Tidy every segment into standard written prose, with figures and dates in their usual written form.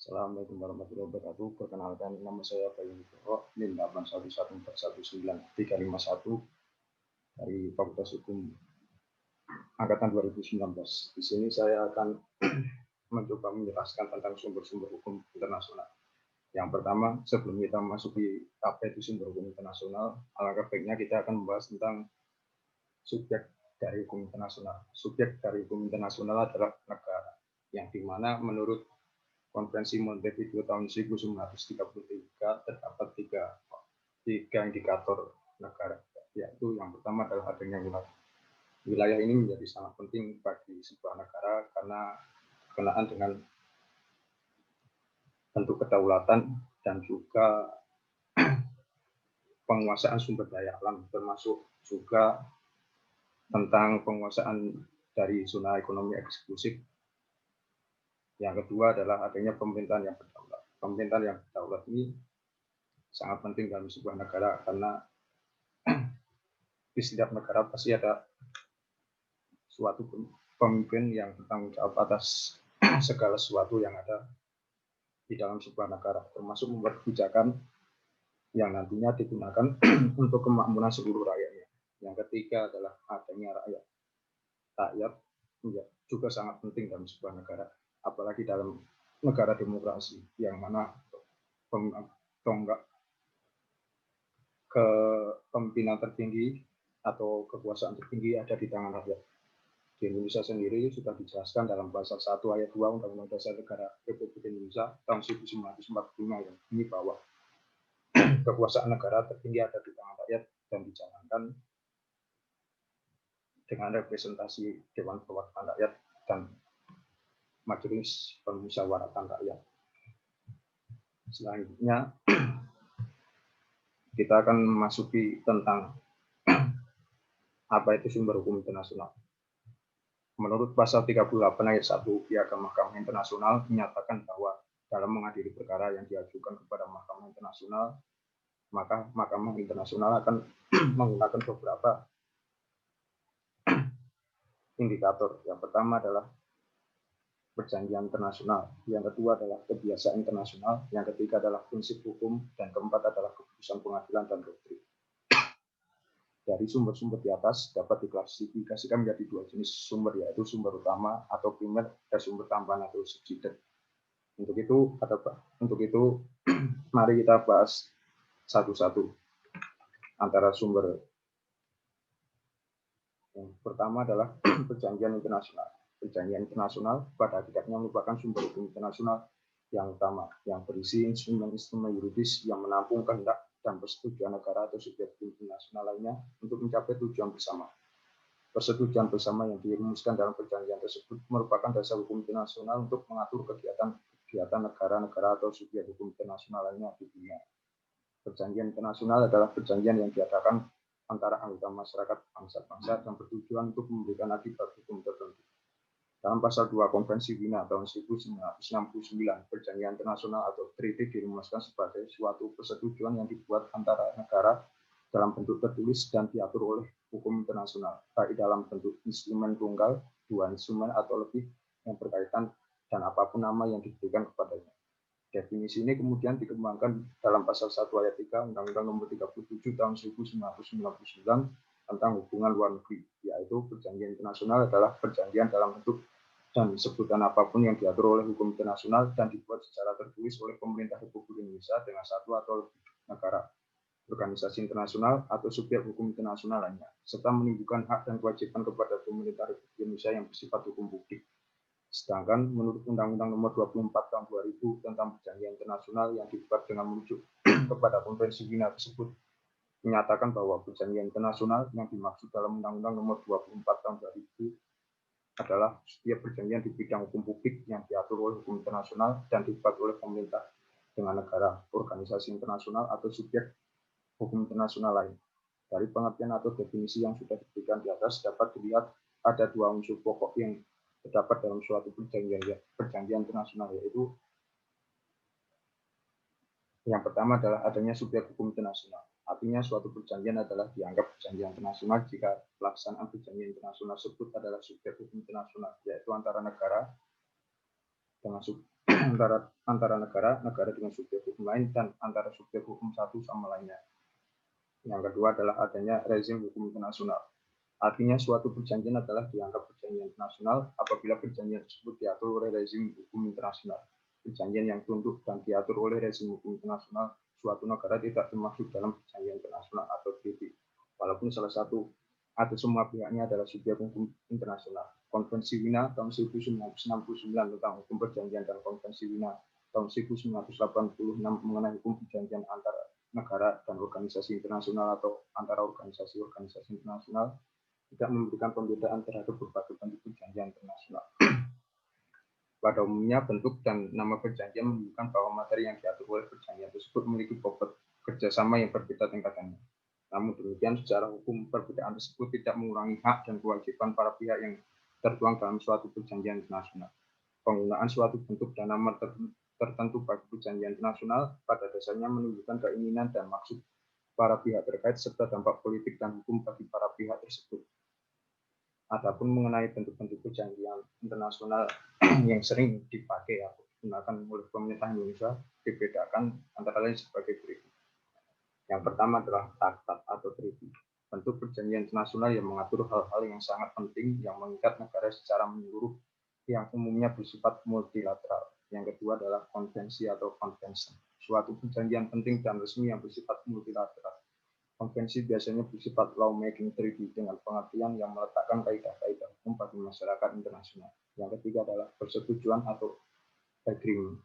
Assalamualaikum warahmatullahi wabarakatuh. Perkenalkan, nama saya Bayu Nugroho, NIM 811414551 dari Fakultas Hukum Angkatan 2019. Di sini saya akan mencoba menjelaskan tentang sumber-sumber hukum internasional. Yang pertama, sebelum kita masuki apa itu sumber hukum internasional, alangkah baiknya kita akan membahas tentang subjek dari hukum internasional. Subjek dari hukum internasional adalah negara, yang dimana menurut Konferensi Montevideo tahun 1933 terdapat tiga indikator negara, yaitu yang pertama adalah adanya wilayah. Wilayah ini menjadi sangat penting bagi sebuah negara karena berkenaan dengan bentuk kedaulatan dan juga penguasaan sumber daya alam, termasuk juga tentang penguasaan dari zona ekonomi eksklusif. Yang kedua adalah adanya pemerintahan yang berdaulat. Pemerintahan yang berdaulat ini sangat penting dalam sebuah negara karena di setiap negara pasti ada suatu pemimpin yang bertanggung jawab atas segala sesuatu yang ada di dalam sebuah negara, termasuk membuat kebijakan yang nantinya digunakan untuk kemakmuran seluruh rakyatnya. Yang ketiga adalah adanya rakyat. Rakyat juga sangat penting dalam sebuah negara, apalagi dalam negara demokrasi yang mana tonggak kepemimpinan tertinggi atau kekuasaan tertinggi ada di tangan rakyat. Di Indonesia sendiri sudah dijelaskan dalam pasal 1 ayat 2 Undang-Undang Dasar Negara Republik Indonesia tahun 1945 yang ini bahwa kekuasaan negara tertinggi ada di tangan rakyat dan dijalankan dengan representasi Dewan Perwakilan Rakyat dan Majelis Permusyawaratan Rakyat. Selanjutnya kita akan memasuki tentang apa itu sumber hukum internasional. Menurut pasal 38 ayat 1 Piagam Mahkamah Internasional menyatakan bahwa dalam mengadili perkara yang diajukan kepada Mahkamah Internasional, maka Mahkamah Internasional akan menggunakan beberapa indikator. Yang pertama adalah perjanjian internasional, yang kedua adalah kebiasaan internasional, yang ketiga adalah prinsip hukum, dan keempat adalah keputusan pengadilan dan doktrin. Dari sumber-sumber di atas dapat diklasifikasikan menjadi dua jenis sumber, yaitu sumber utama atau primer dan sumber tambahan atau subsidiar. Untuk itu mari kita bahas satu-satu antara sumber. Yang pertama adalah perjanjian internasional. Perjanjian internasional pada hakikatnya merupakan sumber hukum internasional yang utama, yang berisi instrumen-instrumen yuridis yang menampung kehendak dan persetujuan negara atau subjek hukum internasional lainnya untuk mencapai tujuan bersama. Persetujuan bersama yang dirumuskan dalam perjanjian tersebut merupakan dasar hukum internasional untuk mengatur kegiatan negara-negara atau subjek hukum internasional lainnya di dunia. Perjanjian internasional adalah perjanjian yang diadakan antara anggota masyarakat bangsa-bangsa yang bertujuan untuk memberikan akibat hukum tertentu. Dalam pasal 2 Konvensi Wina tahun 1969, perjanjian internasional atau treaty dirumuskan sebagai suatu persetujuan yang dibuat antara negara dalam bentuk tertulis dan diatur oleh hukum internasional, baik dalam bentuk instrumen tunggal, dua instrumen atau lebih yang berkaitan, dan apapun nama yang diberikan kepadanya. Definisi ini kemudian dikembangkan dalam pasal 1 ayat 3 Undang-Undang Nomor 37 tahun 1999 tentang hubungan luar negeri, yaitu perjanjian internasional adalah perjanjian dalam bentuk dan sebutan apapun yang diatur oleh hukum internasional dan dibuat secara tertulis oleh pemerintah Republik Indonesia dengan satu atau lebih negara, organisasi internasional atau subjek hukum internasional lainnya, serta menimbulkan hak dan kewajiban kepada pemerintah Republik Indonesia yang bersifat hukum publik. Sedangkan menurut Undang-Undang Nomor 24 tahun 2000 tentang perjanjian internasional yang dibuat dengan merujuk kepada Konvensi Wina tersebut, menyatakan bahwa perjanjian internasional yang dimaksud dalam Undang-Undang Nomor 24 tahun 2000 adalah setiap perjanjian di bidang hukum publik yang diatur oleh hukum internasional dan dibuat oleh pemerintah dengan negara, organisasi internasional atau subjek hukum internasional lain. Dari pengertian atau definisi yang sudah diberikan di atas dapat dilihat ada dua unsur pokok yang terdapat dalam suatu perjanjian internasional, yaitu yang pertama adalah adanya subjek hukum internasional. Artinya suatu perjanjian adalah dianggap perjanjian internasional jika pelaksanaan perjanjian internasional tersebut adalah subjek hukum internasional, yaitu antara negara dengan antara negara dengan subjek hukum lain, dan antara subjek hukum satu sama lainnya. Yang kedua adalah adanya rezim hukum internasional. Artinya suatu perjanjian adalah dianggap perjanjian internasional apabila perjanjian tersebut diatur oleh rezim hukum internasional. Perjanjian yang tunduk dan diatur oleh rezim hukum internasional suatu negara tidak termasuk dalam perjanjian internasional atau treaty, walaupun salah satu atau semua pihaknya adalah subjek hukum internasional. Konvensi Wina tahun 1969 tentang hukum perjanjian dan Konvensi Wina tahun 1986 mengenai hukum perjanjian antara negara dan organisasi internasional atau antara organisasi-organisasi internasional tidak memberikan pembedaan terhadap berbagai bentuk perjanjian internasional. Pada umumnya, bentuk dan nama perjanjian menunjukkan bahwa materi yang diatur oleh perjanjian tersebut memiliki bobot kerjasama yang berbeda tingkatannya. Namun demikian, secara hukum, perbedaan tersebut tidak mengurangi hak dan kewajiban para pihak yang tertuang dalam suatu perjanjian internasional. Penggunaan suatu bentuk dan nama tertentu bagi perjanjian internasional pada dasarnya menunjukkan keinginan dan maksud para pihak terkait serta dampak politik dan hukum bagi para pihak tersebut. Adapun mengenai bentuk-bentuk perjanjian internasional yang sering dipakai atau digunakan oleh pemerintah Indonesia dibedakan antara lain sebagai berikut. Yang pertama adalah traktat atau treaty, bentuk perjanjian internasional yang mengatur hal-hal yang sangat penting yang mengikat negara secara menyeluruh yang umumnya bersifat multilateral. Yang kedua adalah konvensi atau convention, suatu perjanjian penting dan resmi yang bersifat multilateral. Konvensi biasanya bersifat lawmaking treaty dengan pengertian yang meletakkan kaidah-kaidah hukum bagi masyarakat internasional. Yang ketiga adalah persetujuan atau agreement,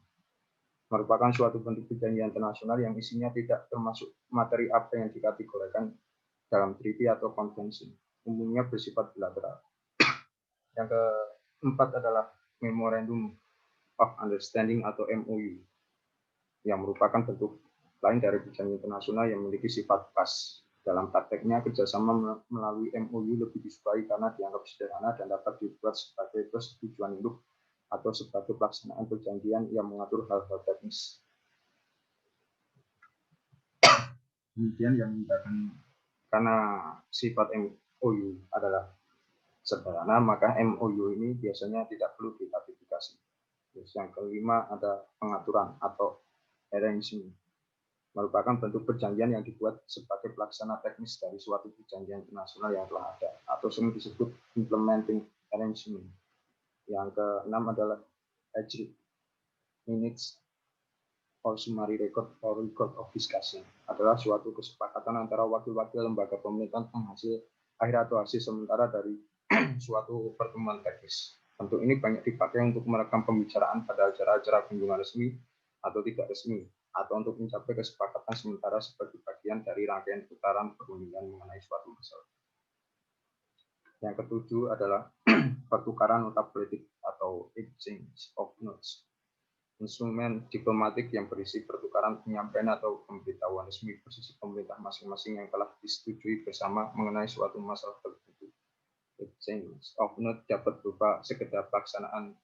merupakan suatu bentuk perjanjian internasional yang isinya tidak termasuk materi apa yang dikategorikan dalam treaty atau konvensi, umumnya bersifat bilateral. Yang keempat adalah Memorandum of Understanding atau MOU, yang merupakan bentuk lain dari perjanjian internasional yang memiliki sifat khas. Dalam prakteknya, kerjasama melalui MOU lebih disukai karena dianggap sederhana dan dapat dibuat sebagai persetujuan induk atau sebagai pelaksanaan perjanjian yang mengatur hal-hal teknis. Kemudian yang membedakan, karena sifat MOU adalah sederhana, maka MOU ini biasanya tidak perlu diratifikasi. Terus yang kelima ada pengaturan atau arrangement, merupakan bentuk perjanjian yang dibuat sebagai pelaksana teknis dari suatu perjanjian internasional yang telah ada, atau sering disebut implementing arrangement. Yang keenam adalah agreed minutes or summary record or record of discussion, adalah suatu kesepakatan antara wakil-wakil lembaga pemerintahan penghasil akhir atau hasil sementara dari suatu pertemuan teknis. Bentuk ini banyak dipakai untuk merekam pembicaraan pada acara-acara kunjungan resmi atau tidak resmi, atau untuk mencapai kesepakatan sementara sebagai bagian dari rangkaian putaran perundingan mengenai suatu masalah. Yang ketujuh adalah pertukaran nota politik atau exchange of notes, instrumen diplomatik yang berisi pertukaran penyampaian atau pemberitahuan resmi posisi pemerintah masing-masing yang telah disetujui bersama mengenai suatu masalah tertentu. Exchange of notes dapat berupa sekedar pelaksanaan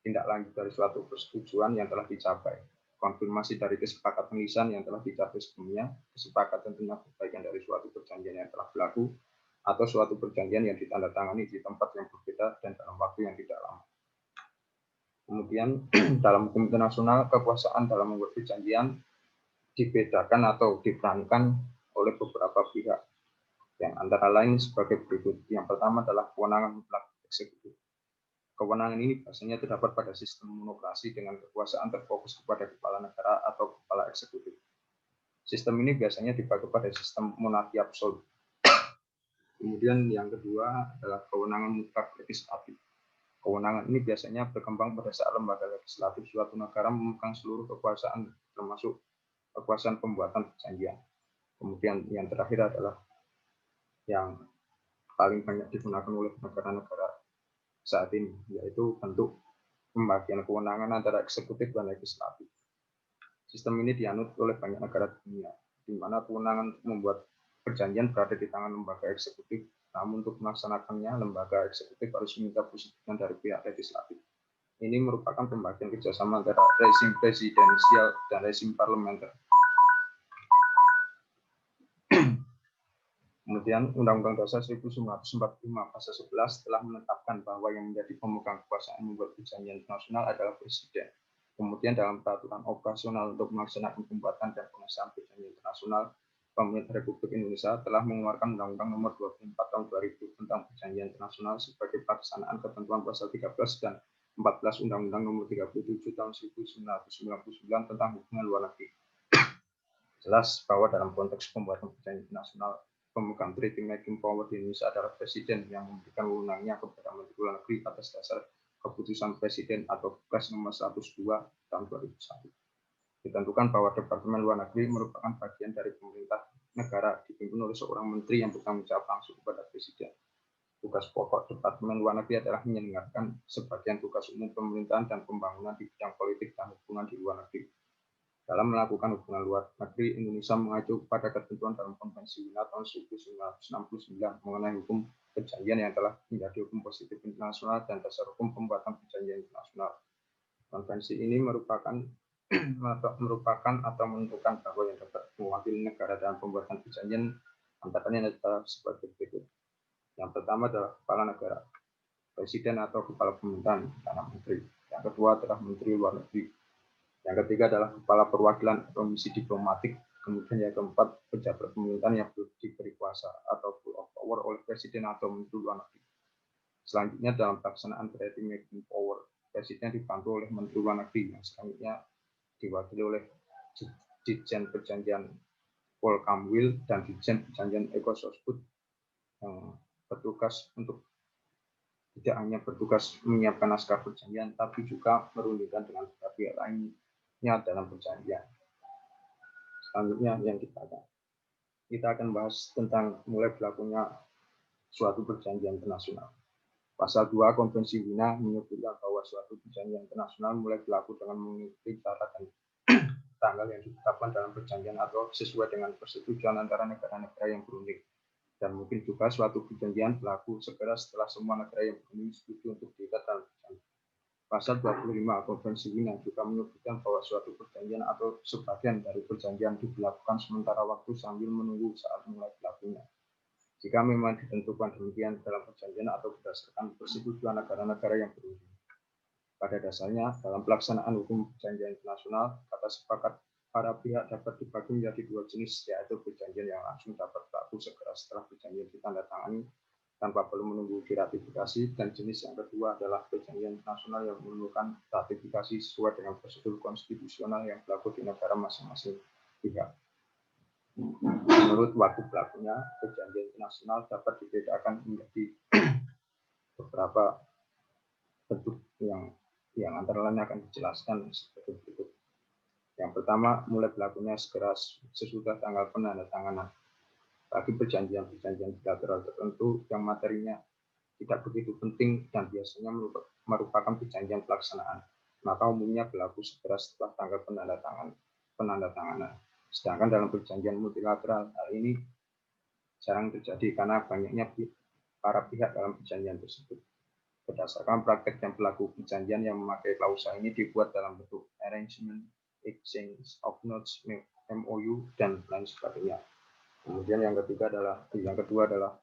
tindak lanjut dari suatu persetujuan yang telah dicapai, konfirmasi dari kesepakatan lisan yang telah dicapai sebelumnya, kesepakatan tentang perbaikan dari suatu perjanjian yang telah berlaku, atau suatu perjanjian yang ditandatangani di tempat yang berbeda dan dalam waktu yang tidak lama. Kemudian dalam hukum internasional, kekuasaan dalam membuat perjanjian dibedakan atau diperankan oleh beberapa pihak, yang antara lain sebagai berikut. Yang pertama adalah kewenangan mutlak eksekutif. Kewenangan ini biasanya terdapat pada sistem monokrasi dengan kekuasaan terfokus kepada kepala negara atau kepala eksekutif. Sistem ini biasanya dibagi pada sistem monarki absolut. Kemudian yang kedua adalah kewenangan mutlak legislatif. Kewenangan ini biasanya berkembang pada saat lembaga legislatif suatu negara memegang seluruh kekuasaan, termasuk kekuasaan pembuatan perjanjian. Kemudian yang terakhir adalah yang paling banyak digunakan oleh negara-negara saat ini, yaitu bentuk pembagian kewenangan antara eksekutif dan legislatif. Sistem ini dianut oleh banyak negara dunia, di mana kewenangan membuat perjanjian berada di tangan lembaga eksekutif, namun untuk melaksanakannya, lembaga eksekutif harus meminta persetujuan dari pihak legislatif. Ini merupakan pembagian kerjasama antara rezim presidensial dan rezim parlementer. Kemudian Undang-Undang Dasar 1945 pasal 11 telah menetapkan bahwa yang menjadi pemegang kekuasaan membuat perjanjian internasional adalah Presiden. Kemudian dalam peraturan operasional untuk melaksanakan pembuatan dan pengesahan perjanjian internasional, Pemerintah Republik Indonesia telah mengeluarkan Undang-Undang Nomor 24 Tahun 2000 tentang Perjanjian Internasional sebagai pelaksanaan ketentuan pasal 13 dan 14 Undang-Undang Nomor 37 Tahun 1999 tentang hubungan luar negeri. Jelas bahwa dalam konteks pembuatan perjanjian internasional, pemegang treaty making power di Indonesia adalah Presiden yang memberikan wewenangnya kepada Menteri Luar Negeri atas dasar Keputusan Presiden atau Kepres Nomor 102 Tahun 2001. Ditentukan bahwa Departemen Luar Negeri merupakan bagian dari pemerintah negara dipimpin oleh seorang menteri yang bertanggung jawab langsung kepada Presiden. Tugas pokok Departemen Luar Negeri adalah menyelenggarakan sebagian tugas umum pemerintahan dan pembangunan di bidang politik dan hubungan di luar negeri. Dalam melakukan hubungan luar negeri, Indonesia mengacu pada ketentuan dalam Konvensi Wina tahun 1969 mengenai hukum perjanjian yang telah menjadi hukum positif internasional dan dasar hukum pembuatan perjanjian internasional. Konvensi ini merupakan atau menentukan bahwa yang dapat mewakili negara dalam pembuatan perjanjian antara lain adalah sebagai berikut. Yang pertama adalah kepala negara, presiden atau kepala pemerintahan, perdana menteri. Yang kedua adalah menteri luar negeri. Yang ketiga adalah kepala perwakilan atau misi diplomatik. Kemudian yang keempat, pejabat pemerintahan yang diberi kuasa atau full of power oleh presiden atau menteri luar negeri. Selanjutnya dalam pelaksanaan treaty making power, presiden dibantu oleh menteri luar negeri yang selanjutnya diwakili oleh Ditjen Perjanjian Polkamwil dan Ditjen Perjanjian Ekososbud yang bertugas untuk tidak hanya bertugas menyiapkan naskah perjanjian, tapi juga merundingkan dengan pihak lainnya dalam perjanjian. Selanjutnya yang kita akan bahas tentang mulai berlakunya suatu perjanjian internasional. Pasal 2 Konvensi Wina menyebutkan bahwa suatu perjanjian internasional mulai berlaku dengan mengikuti syarat dan tanggal yang ditetapkan dalam perjanjian atau sesuai dengan persetujuan antara negara-negara yang berunding. Dan mungkin juga suatu perjanjian berlaku segera setelah semua negara yang berunding setuju untuk diikat dalam perjanjian. Pasal 25 Konvensi Wina juga menyebutkan bahwa suatu perjanjian atau sebagian dari perjanjian diberlakukan sementara waktu sambil menunggu saat mulai berlakunya. Jika memang ditentukan demikian dalam perjanjian atau berdasarkan persetujuan negara-negara yang berunding. Pada dasarnya, dalam pelaksanaan hukum perjanjian internasional, kata sepakat para pihak dapat dibagi menjadi dua jenis, yaitu perjanjian yang langsung dapat berlaku segera setelah perjanjian ditandatangani tanpa perlu menunggu diratifikasi, dan jenis yang kedua adalah perjanjian internasional yang memerlukan ratifikasi sesuai dengan prosedur konstitusional yang berlaku di negara masing-masing pihak. Menurut waktu berlakunya, perjanjian internasional dapat dibedakan menjadi beberapa bentuk yang antara lain akan dijelaskan seperti berikut. Yang pertama, mulai berlakunya segera sesudah tanggal penandatanganan. Bagi perjanjian-perjanjian bilateral tertentu yang materinya tidak begitu penting dan biasanya merupakan perjanjian pelaksanaan, maka umumnya berlaku segera setelah tanggal penandatanganan. Sedangkan dalam perjanjian multilateral, hal ini jarang terjadi karena banyaknya para pihak dalam perjanjian tersebut. Berdasarkan praktek yang berlaku, perjanjian yang memakai klausa ini dibuat dalam bentuk arrangement, exchange of notes, MOU, dan lain sebagainya. Kemudian yang kedua adalah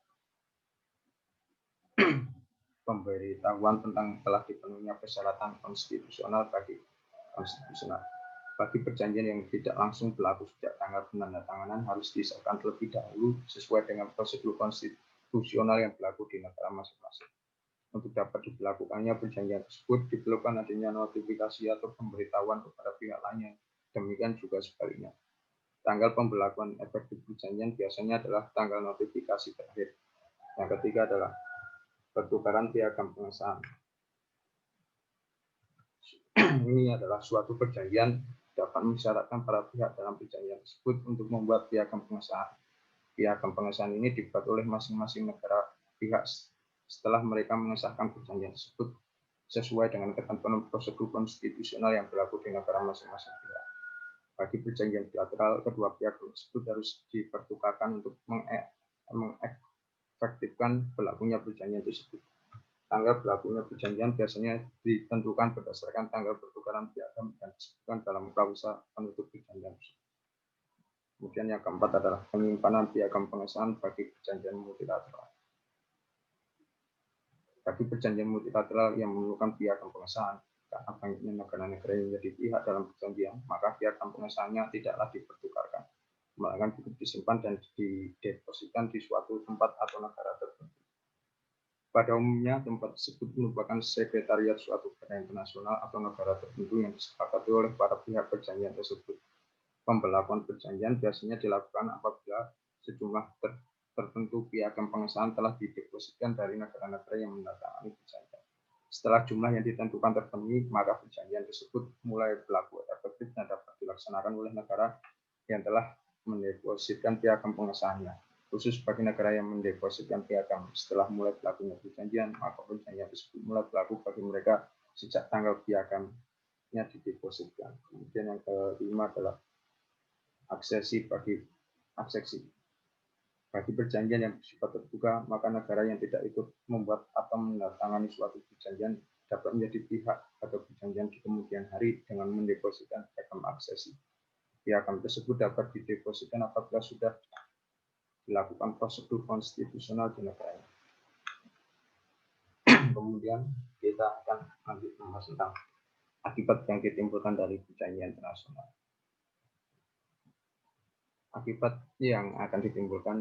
pemberitahuan tentang telah dipenuhinya persyaratan konstitusional bagi perjanjian yang tidak langsung berlaku sejak tanggal penandatanganan harus disahkan terlebih dahulu sesuai dengan prosedur konstitusional yang berlaku di negara masing-masing. Untuk dapat diberlakukannya perjanjian tersebut diperlukan adanya notifikasi atau pemberitahuan kepada pihak lainnya. Demikian juga sebaliknya. Tanggal pemberlakuan efektif perjanjian biasanya adalah tanggal notifikasi terakhir. Yang ketiga adalah pertukaran piagam pengesahan. Ini adalah suatu perjanjian dapat mensyaratkan para pihak dalam perjanjian tersebut untuk membuat piagam pengesahan. Piagam pengesahan ini dibuat oleh masing-masing negara pihak setelah mereka mengesahkan perjanjian tersebut sesuai dengan ketentuan prosedur konstitusional yang berlaku di negara masing-masing pihak. Bagi perjanjian bilateral, kedua pihak tersebut harus dipertukarkan untuk mengefektifkan berlakunya perjanjian tersebut. Tanggal berlakunya perjanjian biasanya ditentukan berdasarkan tanggal pertukaran piagam yang disebutkan dalam klausa penutup perjanjian. Kemudian yang keempat adalah penyimpanan piagam pengesahan bagi perjanjian multilateral. Bagi perjanjian multilateral yang memerlukan piagam pengesahan, Karena banyaknya negara-negara yang menjadi pihak dalam perjanjian, maka piagam pengesahannya tidaklah dipertukarkan, melainkan cukup disimpan dan didepositkan di suatu tempat atau negara tertentu. Pada umumnya, tempat tersebut merupakan sekretariat suatu badan internasional atau negara tertentu yang disepakati oleh para pihak perjanjian tersebut. Pembelakuan perjanjian biasanya dilakukan apabila sejumlah tertentu piagam pengesahan telah didepositkan dari negara-negara yang menandatangani perjanjian. Setelah jumlah yang ditentukan terpenuhi, maka perjanjian tersebut mulai berlaku efektif dan dapat dilaksanakan oleh negara yang telah mendepositkan piagam pengesahannya. Khusus bagi negara yang mendepositkan piagam setelah mulai berlakunya perjanjian, maka perjanjian tersebut mulai berlaku bagi mereka sejak tanggal piagamnya didepositkan. Kemudian yang kelima adalah aksesi bagi perjanjian yang bersifat terbuka, maka negara yang tidak ikut membuat atau menandatangani suatu perjanjian dapat menjadi pihak pada perjanjian di kemudian hari dengan mendepositkan piagam aksesi. Piagam tersebut dapat didepositkan apabila sudah dilakukan prosedur konstitusional di negaranya. Kemudian kita akan lanjut membahas tentang akibat yang ditimbulkan dari perjanjian internasional. Akibat yang akan ditimbulkan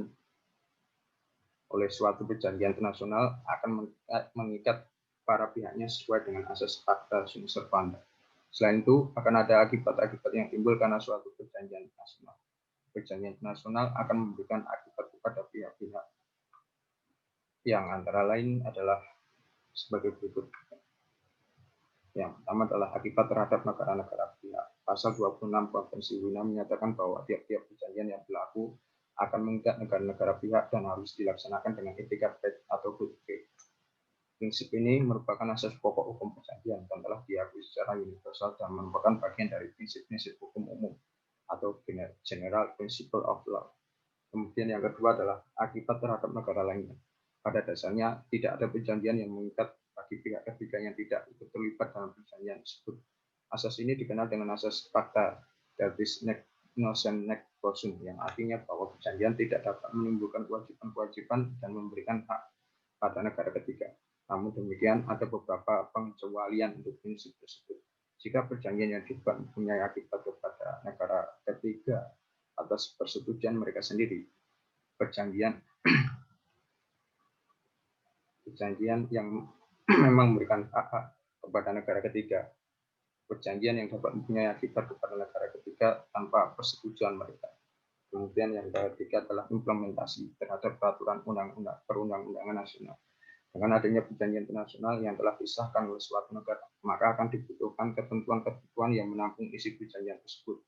oleh suatu perjanjian internasional akan mengikat para pihaknya sesuai dengan asas pacta sunt servanda. Selain itu, akan ada akibat-akibat yang timbul karena suatu perjanjian internasional. Perjanjian internasional akan memberikan akibat kepada pihak-pihak yang antara lain adalah sebagai berikut. Yang pertama adalah akibat terhadap negara-negara pihak. Pasal 26 Konvensi Wina menyatakan bahwa tiap-tiap perjanjian yang berlaku akan mengikat negara-negara pihak dan harus dilaksanakan dengan etikat baik atau good faith. Prinsip ini merupakan asas pokok hukum perjanjian dan telah diakui secara universal dan merupakan bagian dari prinsip-prinsip hukum umum atau General Principle of Law. Kemudian yang kedua adalah akibat terhadap negara lainnya. Pada dasarnya tidak ada perjanjian yang mengikat bagi pihak ketiga yang tidak ikut terlibat dalam perjanjian tersebut. Asas ini dikenal dengan asas pacta tertis nocere nec prosunt, yang artinya bahwa perjanjian tidak dapat menimbulkan kewajiban-kewajiban dan memberikan hak pada negara ketiga. Namun demikian, ada beberapa pengecualian untuk prinsip tersebut. Jika perjanjian yang dibuat mempunyai akibat kepada negara ketiga atas persetujuan mereka sendiri, perjanjian yang memang memberikan hak kepada negara ketiga, perjanjian yang dapat mempunyai akibat kepada negara ketiga tanpa persetujuan mereka. Kemudian yang ketiga adalah implementasi terhadap peraturan perundang-undangan nasional. Dengan adanya perjanjian internasional yang telah disahkan oleh suatu negara, maka akan dibutuhkan ketentuan-ketentuan yang menampung isi perjanjian tersebut.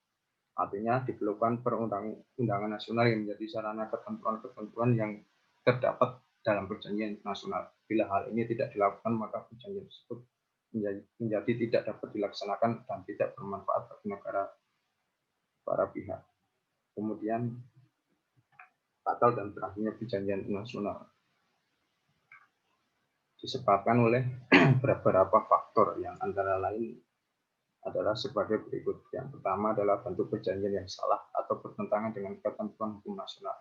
Artinya diperlukan perundang-undangan nasional yang menjadi sarana ketentuan-ketentuan yang terdapat dalam perjanjian internasional. Bila hal ini tidak dilakukan, maka perjanjian tersebut menjadi tidak dapat dilaksanakan dan tidak bermanfaat bagi negara para pihak. Kemudian batal dan berakhirnya perjanjian internasional disebabkan oleh beberapa faktor yang antara lain adalah sebagai berikut. Yang pertama adalah bentuk perjanjian yang salah atau bertentangan dengan ketentuan hukum nasional.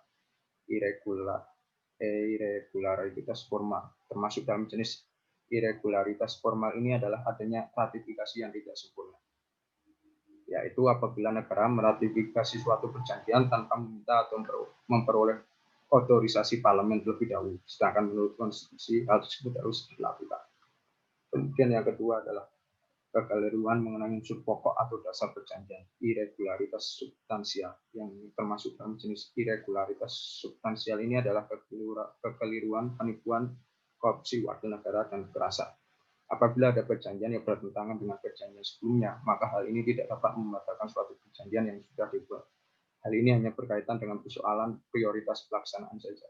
Irregularitas formal, termasuk dalam jenis irregularitas formal ini adalah adanya ratifikasi yang tidak sempurna, yaitu apabila negara meratifikasi suatu perjanjian tanpa meminta atau memperoleh otorisasi parlemen terlebih dahulu, sedangkan menurut konstitusi hal tersebut harus dilakukan. Kemudian yang kedua adalah kekeliruan mengenai unsur pokok atau dasar perjanjian, irregularitas substansial, yang termasuk dalam jenis irregularitas substansial ini adalah kekeliruan, penipuan, korupsi wakil negara, dan kekerasan. Apabila ada perjanjian yang bertentangan dengan perjanjian sebelumnya, maka hal ini tidak dapat membatalkan suatu perjanjian yang sudah dibuat. Hal ini hanya berkaitan dengan persoalan prioritas pelaksanaan saja.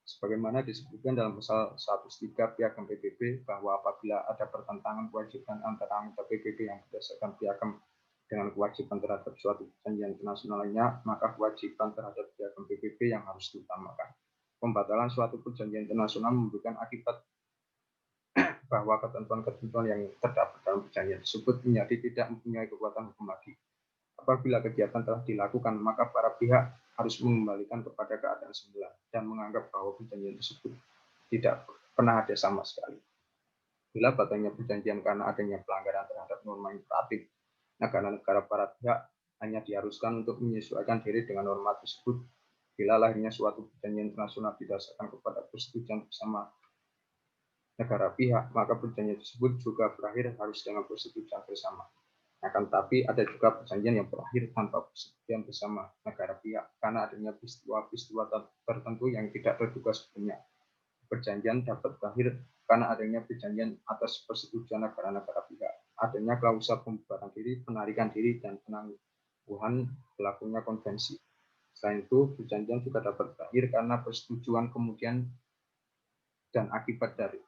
Sebagaimana disebutkan dalam pasal 103 Piagam PBB bahwa apabila ada pertentangan kewajiban antara anggota PBB yang berdasarkan piagam dengan kewajiban terhadap suatu perjanjian internasional lainnya, maka kewajiban terhadap piagam PBB yang harus diutamakan. Pembatalan suatu perjanjian internasional memberikan akibat bahwa ketentuan-ketentuan yang terdapat dalam perjanjian tersebut menjadi tidak mempunyai kekuatan hukum lagi. Apabila kegiatan telah dilakukan, maka para pihak harus mengembalikan kepada keadaan semula dan menganggap bahwa perjanjian tersebut tidak pernah ada sama sekali. Bila batalnya perjanjian karena adanya pelanggaran terhadap norma imperatif, negara-negara barat pihak hanya diharuskan untuk menyesuaikan diri dengan norma tersebut. Bila lahirnya suatu perjanjian internasional didasarkan kepada persetujuan bersama negara pihak, maka perjanjian tersebut juga berakhir harus dengan persetujuan bersama. Akan tetapi ada juga perjanjian yang berakhir tanpa persetujuan bersama negara pihak karena adanya peristiwa-peristiwa tertentu yang tidak terduga sebelumnya. Perjanjian dapat berakhir karena adanya perjanjian atas persetujuan negara-negara pihak, adanya klausul pembubaran diri, penarikan diri, dan penangguhan berlakunya konvensi. Selain itu, perjanjian juga dapat berakhir karena persetujuan kemudian dan akibat dari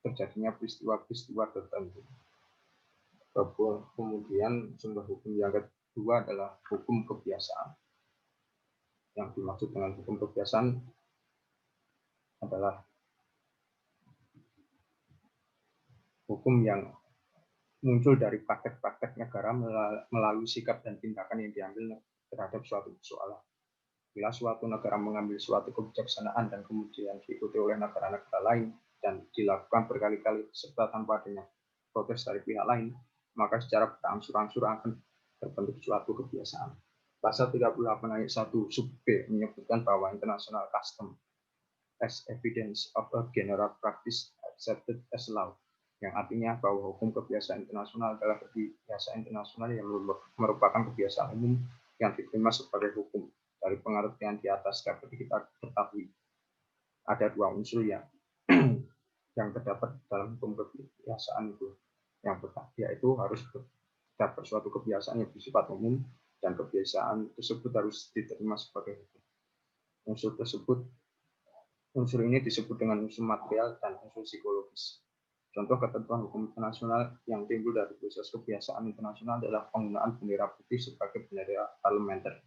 terjadinya peristiwa-peristiwa tertentu. Kemudian sumber hukum yang kedua adalah hukum kebiasaan. Yang dimaksud dengan hukum kebiasaan adalah hukum yang muncul dari praktek-praktek negara melalui sikap dan tindakan yang diambil terhadap suatu persoalan. Bila suatu negara mengambil suatu kebijaksanaan dan kemudian diikuti oleh negara-negara lain dan dilakukan berkali-kali serta tanpa adanya protes dari pihak lain, maka secara berangsur-angsur akan terbentuk suatu kebiasaan. Pasal 38 ayat 1 sub B menyebutkan bahwa international custom as evidence of a general practice accepted as law, yang artinya bahwa hukum kebiasaan internasional adalah kebiasaan internasional yang merupakan kebiasaan umum yang diterima sebagai hukum. Dari pengertian di atas dapat kita ketahui ada dua unsur yang terdapat dalam hukum kebiasaan itu. Yang pertama yaitu harus terdapat suatu kebiasaan yang bersifat umum dan kebiasaan tersebut harus diterima sebagai hukum. Unsur ini disebut dengan unsur material dan unsur psikologis. Contoh ketentuan hukum internasional yang timbul dari proses kebiasaan internasional adalah penggunaan bendera putih sebagai bendera parlementer,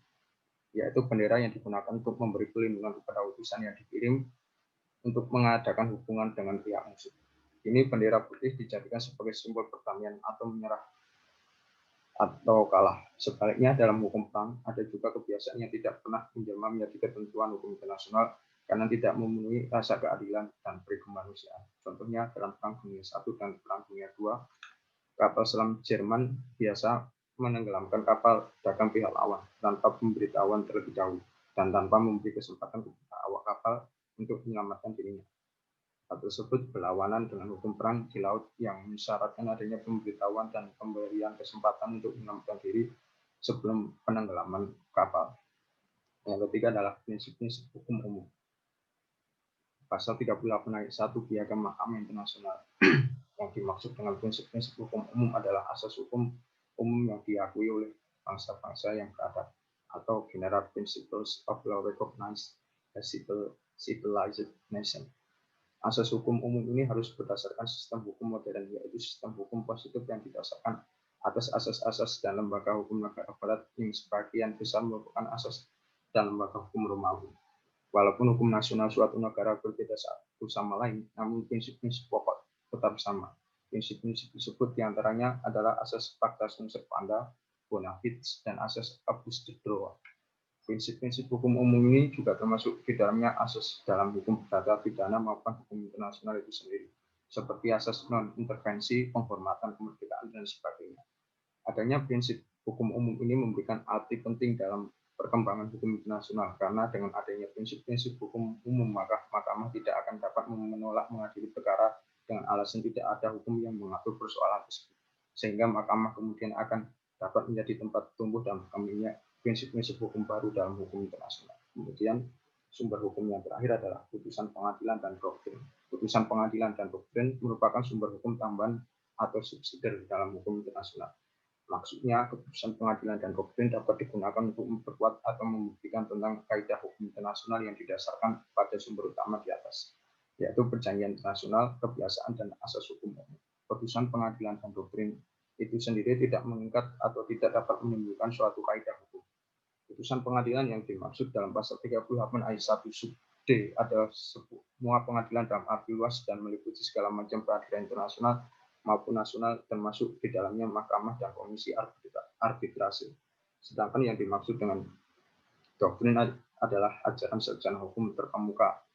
yaitu bendera yang digunakan untuk memberi perlindungan kepada utusan yang dikirim untuk mengadakan hubungan dengan pihak musuh. Ini bendera putih dijadikan sebagai simbol perdamaian atau menyerah atau kalah. Sebaliknya dalam hukum perang ada juga kebiasaan yang tidak pernah menjelma menjadi ketentuan hukum internasional karena tidak memenuhi rasa keadilan dan kemanusiaan. Contohnya dalam Perang Dunia I dan Perang Dunia II, kapal selam Jerman biasa menenggelamkan kapal dagang pihak lawan tanpa pemberitahuan terlebih dahulu dan tanpa memberi kesempatan kepada awak kapal untuk menyelamatkan dirinya. Hal tersebut berlawanan dengan hukum perang di laut yang mensyaratkan adanya pemberitahuan dan pemberian kesempatan untuk menyelamatkan diri sebelum penenggelaman kapal. Yang ketiga adalah prinsip-prinsip hukum umum. Pasal 38 ayat 1 Piagam Mahkamah Internasional. Yang dimaksud dengan prinsip-prinsip hukum umum adalah asas hukum umum yang diakui oleh bangsa-bangsa yang beradab, atau General Principles of Law Recognized as Civilized Nation. Asas hukum umum ini harus berdasarkan sistem hukum modern, yaitu sistem hukum positif yang didasarkan atas asas-asas dan lembaga hukum negara barat yang sebagian besar merupakan asas dan lembaga hukum Romawi. Walaupun hukum nasional suatu negara berbeda satu sama lain, namun prinsip-prinsip pokok tetap sama. Prinsip-prinsip tersebut diantaranya adalah asas pacta sunt servanda, bona fides, dan asas abus de droit. Prinsip-prinsip hukum umum ini juga termasuk di dalamnya asas dalam hukum perdata pidana maupun hukum internasional itu sendiri, seperti asas non-intervensi, penghormatan kemerdekaan, dan sebagainya. Adanya prinsip hukum umum ini memberikan arti penting dalam perkembangan hukum internasional, karena dengan adanya prinsip-prinsip hukum umum, maka mahkamah tidak akan dapat menolak mengadili perkara dengan alasan tidak ada hukum yang mengatur persoalan tersebut, sehingga mahkamah kemudian akan dapat menjadi tempat tumbuh dan berkembangnya prinsip-prinsip hukum baru dalam hukum internasional. Kemudian sumber hukum yang terakhir adalah putusan pengadilan dan doktrin. Putusan pengadilan dan doktrin merupakan sumber hukum tambahan atau subsidiar dalam hukum internasional. Maksudnya, keputusan pengadilan dan doktrin dapat digunakan untuk memperkuat atau membuktikan tentang kaidah hukum internasional yang didasarkan pada sumber utama di atas, yaitu perjanjian internasional, kebiasaan, dan asas hukum umum. Putusan pengadilan dan doktrin itu sendiri tidak mengikat atau tidak dapat menimbulkan suatu kaidah hukum. Putusan pengadilan yang dimaksud dalam pasal 38 ayat 1 sub D adalah semua pengadilan dalam arti luas dan meliputi segala macam peradilan internasional maupun nasional, termasuk di dalamnya mahkamah dan komisi arbitrase. Sedangkan yang dimaksud dengan doktrin adalah ajaran sejarah hukum terkemuka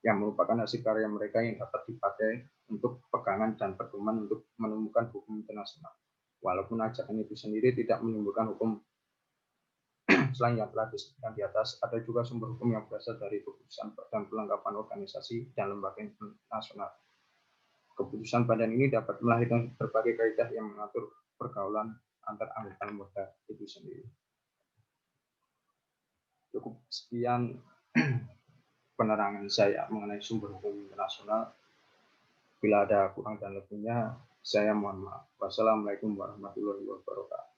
yang merupakan hasil karya mereka yang dapat dipakai untuk pegangan dan pedoman untuk menemukan hukum internasional. Walaupun ajakan itu sendiri tidak menimbulkan hukum selain yang telah disebutkan di atas, ada juga sumber hukum yang berasal dari keputusan dan pelengkapan organisasi dan lembaga internasional. Keputusan badan ini dapat melahirkan berbagai kaidah yang mengatur pergaulan antar anggota lembaga itu sendiri. Cukup sekian penerangan saya mengenai sumber hukum internasional. Bila ada kurang dan lebihnya, saya mohon maaf. Wassalamualaikum warahmatullahi wabarakatuh.